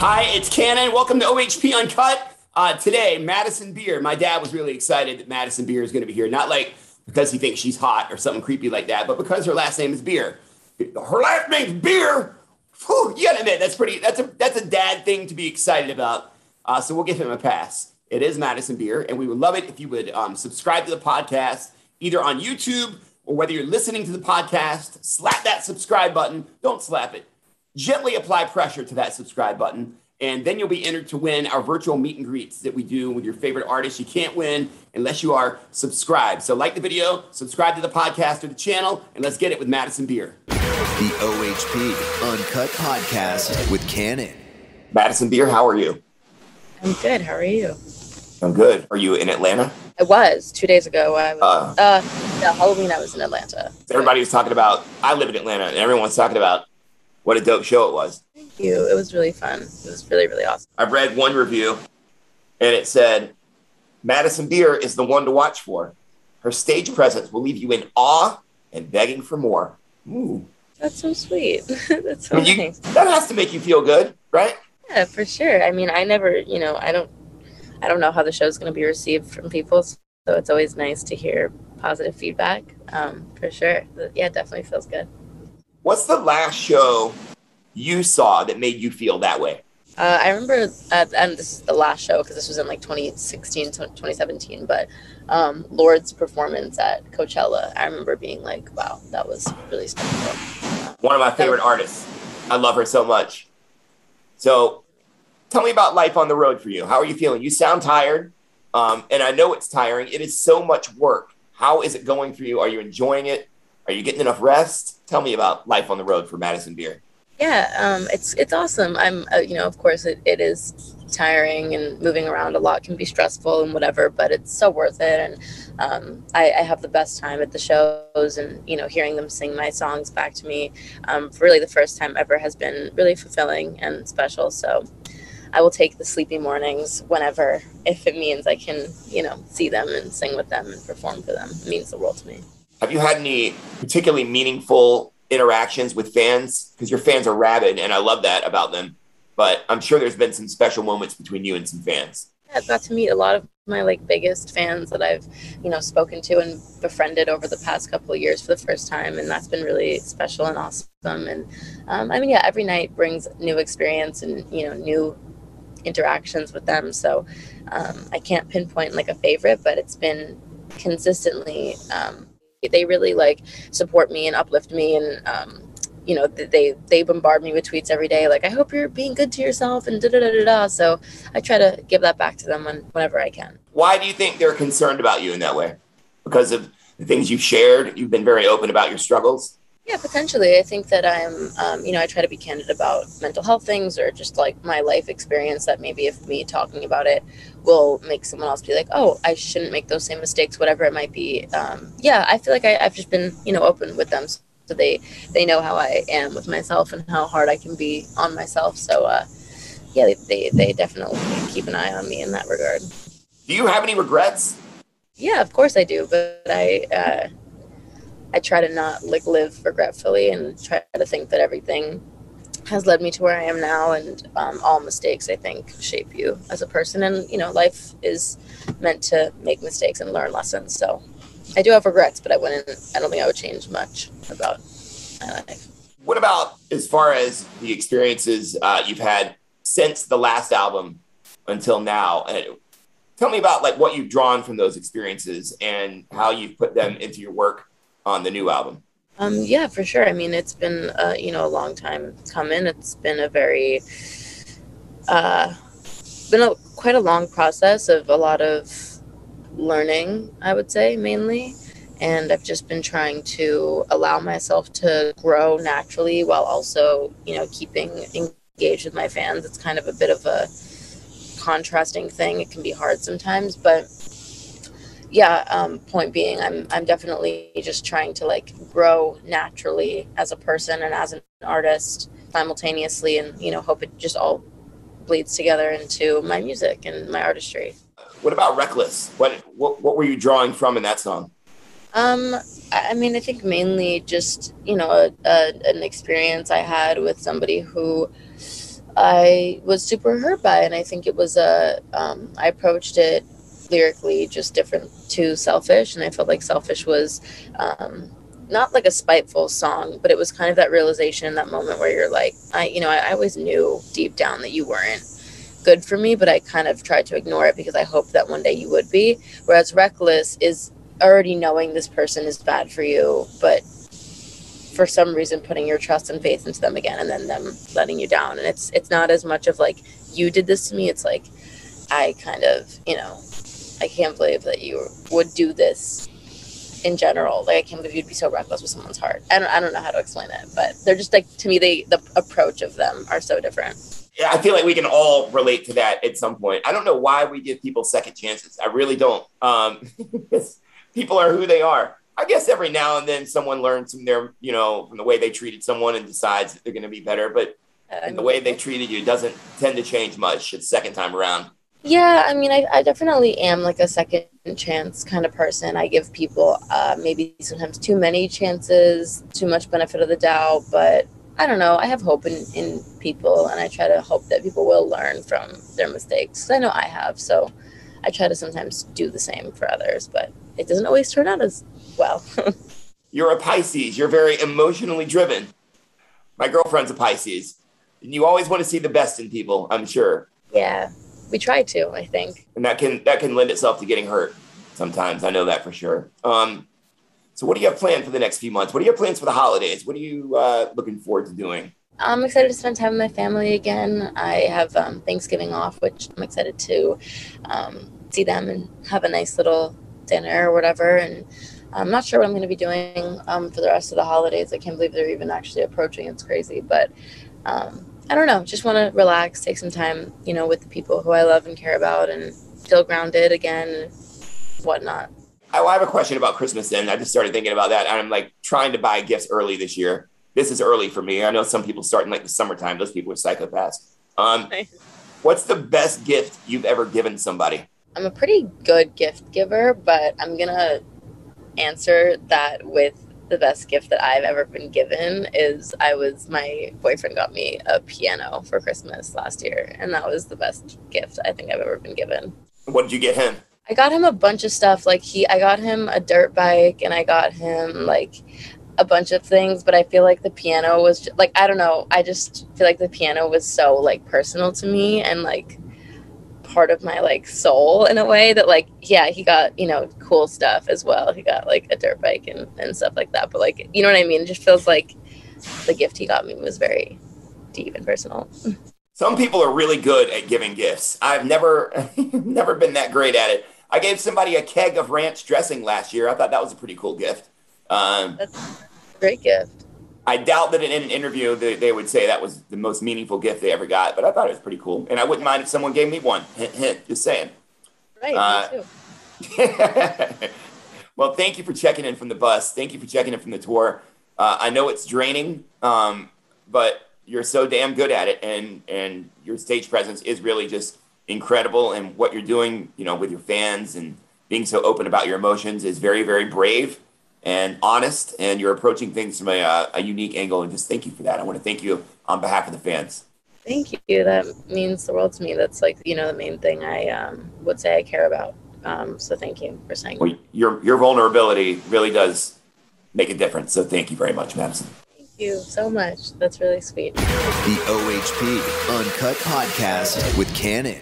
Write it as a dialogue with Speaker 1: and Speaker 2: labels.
Speaker 1: Hi, it's Kannon. Welcome to OHP Uncut. Today, Madison Beer. My dad was really excited that Madison Beer is going to be here. Not like because he thinks she's hot or something creepy like that, but because her last name is Beer. Her last name's Beer. Whew, you gotta admit, that's a dad thing to be excited about. So we'll give him a pass. It is Madison Beer, and we would love it if you would subscribe to the podcast, either on YouTube or whether you're listening to the podcast. Slap that subscribe button. Don't slap it. Gently apply pressure to that subscribe button, and then you'll be entered to win our virtual meet and greets that we do with your favorite artists. You can't win unless you are subscribed. So like the video, subscribe to the podcast or the channel, and let's get it with Madison Beer.
Speaker 2: The OHP Uncut Podcast with Kannon.
Speaker 1: Madison Beer, how are you?
Speaker 3: I'm good. How are you?
Speaker 1: I'm good. Are you in Atlanta?
Speaker 3: I was 2 days ago. Halloween I was in Atlanta.
Speaker 1: Everybody was talking about, I live in Atlanta, and everyone's talking about what a dope show it was.
Speaker 3: Thank you. It was really fun. It was really, really awesome.
Speaker 1: I've read one review, and it said, Madison Beer is the one to watch for. Her stage presence will leave you in awe and begging for more. Ooh.
Speaker 3: That's so sweet. That's so nice.
Speaker 1: That has to make you feel good, right?
Speaker 3: Yeah, for sure. I mean, I never, I don't know how the show's going to be received from people, so it's always nice to hear positive feedback, for sure. But yeah, it definitely feels good.
Speaker 1: What's the last show you saw that made you feel that way?
Speaker 3: I remember, and this is the last show because this was in like 2016, 2017, but Lord's performance at Coachella, I remember being like, wow, that was really special.
Speaker 1: One of my favorite artists. I love her so much. So tell me about life on the road for you. How are you feeling? You sound tired, and I know it's tiring. It is so much work. How is it going for you? Are you enjoying it? Are you getting enough rest? Tell me about life on the road for Madison Beer.
Speaker 3: Yeah, it's awesome. I'm, of course it is tiring and moving around a lot can be stressful and whatever, but it's so worth it. And I have the best time at the shows, and, hearing them sing my songs back to me for really the first time ever has been really fulfilling and special. So I will take the sleepy mornings whenever, if it means I can, see them and sing with them and perform for them. It means the world to me.
Speaker 1: Have you had any particularly meaningful interactions with fans? Because your fans are rabid, and I love that about them. But I'm sure there's been some special moments between you and some fans.
Speaker 3: Yeah, I've got to meet a lot of my biggest fans that I've, spoken to and befriended over the past couple of years for the first time. And that's been really special and awesome. And every night brings new experience and, new interactions with them. So I can't pinpoint like a favorite, but it's been consistently, they really support me and uplift me, and they bombard me with tweets every day like, I hope you're being good to yourself and da-da-da-da-da. So I try to give that back to them whenever I can. Why
Speaker 1: do you think they're concerned about you in that way? Because of the things you've shared? You've been very open about your struggles?
Speaker 3: Yeah, potentially. I think that I'm, I try to be candid about mental health things or just my life experience, that maybe if me talking about it will make someone else be like, oh, I shouldn't make those same mistakes, whatever it might be. I feel like I've just been, open with them. So they know how I am with myself and how hard I can be on myself. So, they definitely keep an eye on me in that regard.
Speaker 1: Do you have any regrets?
Speaker 3: Yeah, of course I do. But I try to not live regretfully and try to think that everything has led me to where I am now, and all mistakes, I think, shape you as a person. And, life is meant to make mistakes and learn lessons. So I do have regrets, but I don't think I would change much about my life.
Speaker 1: What about as far as the experiences you've had since the last album until now? Tell me about what you've drawn from those experiences and how you've put them into your work on the new album.
Speaker 3: Yeah, for sure. I mean, it's been, a long time coming. It's been a very, quite a long process of a lot of learning, I would say, mainly. And I've just been trying to allow myself to grow naturally while also, keeping engaged with my fans. It's kind of a bit of a contrasting thing. It can be hard sometimes, but point being, I'm definitely just trying to grow naturally as a person and as an artist simultaneously, and hope it just all bleeds together into my music and my artistry.
Speaker 1: What about Reckless? What were you drawing from in that song?
Speaker 3: I mean, I think mainly just, an experience I had with somebody who I was super hurt by. And I think it was I approached it lyrically just different to Selfish. And I felt like Selfish was not like a spiteful song, but it was kind of that realization in that moment where you're like, I always knew deep down that you weren't good for me, but I kind of tried to ignore it because I hoped that one day you would be. Whereas Reckless is already knowing this person is bad for you, but for some reason putting your trust and faith into them again and then them letting you down. And it's not as much of like, you did this to me. It's like, I kind of, I can't believe that you would do this in general. Like, I can't believe you'd be so reckless with someone's heart. I don't know how to explain it, but they're just like, to me, the approach of them are so different.
Speaker 1: Yeah, I feel like we can all relate to that at some point. I don't know why we give people second chances. I really don't. People are who they are. I guess every now and then someone learns from their, from the way they treated someone and decides that they're going to be better. But the way they treated you doesn't tend to change much the second time around.
Speaker 3: Yeah, I mean, I definitely am like a second chance kind of person. I give people maybe sometimes too many chances, too much benefit of the doubt. But I don't know. I have hope in people, and I try to hope that people will learn from their mistakes. I know I have. So I try to sometimes do the same for others, but it doesn't always turn out as well.
Speaker 1: You're a Pisces. You're very emotionally driven. My girlfriend's a Pisces. And you always want to see the best in people, I'm sure.
Speaker 3: Yeah, we try to, I think.
Speaker 1: And that can lend itself to getting hurt sometimes. I know that for sure. So what do you have planned for the next few months? What are your plans for the holidays? What are you looking forward to doing?
Speaker 3: I'm excited to spend time with my family again. I have Thanksgiving off, which I'm excited to see them and have a nice little dinner or whatever. And I'm not sure what I'm going to be doing for the rest of the holidays. I can't believe they're even actually approaching. It's crazy. But I don't know. Just want to relax, take some time, with the people who I love and care about and feel grounded again and whatnot.
Speaker 1: I have a question about Christmas then. I just started thinking about that. I'm like trying to buy gifts early this year. This is early for me. I know some people start in like the summertime. Those people are psychopaths. What's the best gift you've ever given somebody?
Speaker 3: I'm a pretty good gift giver, but I'm going to answer that with the best gift that I've ever been given is my boyfriend got me a piano for Christmas last year. And that was the best gift I think I've ever been given.
Speaker 1: What did you get him?
Speaker 3: I got him a bunch of stuff. I got him a dirt bike and I got him like a bunch of things, but I feel like the piano was just, like, I don't know. I just feel like the piano was so like personal to me and like part of my like soul in a way that like, yeah, he got, cool stuff as well. He got like a dirt bike and stuff like that. But like, you know what I mean? It just feels like the gift he got me was very deep and personal.
Speaker 1: Some people are really good at giving gifts. I've never been that great at it. I gave somebody a keg of ranch dressing last year. I thought that was a pretty cool gift.
Speaker 3: That's a great gift.
Speaker 1: I doubt that in an interview they would say that was the most meaningful gift they ever got, but I thought it was pretty cool. And I wouldn't mind if someone gave me one. Hint, hint, just saying.
Speaker 3: Right, me too.
Speaker 1: Well, thank you for checking in from the bus. Thank you for checking in from the tour. I know it's draining, but you're so damn good at it, and your stage presence is really just incredible. And what you're doing, with your fans and being so open about your emotions is very, very brave and honest. And you're approaching things from a unique angle. And just thank you for that. I want to thank you on behalf of the fans.
Speaker 3: Thank you. That means the world to me. That's like, the main thing I would say I care about. So thank you for saying
Speaker 1: that. Your vulnerability really does make a difference. So thank you very much, Madison.
Speaker 3: Thank you so much. That's really sweet.
Speaker 2: The OHP Uncut Podcast with Kannon.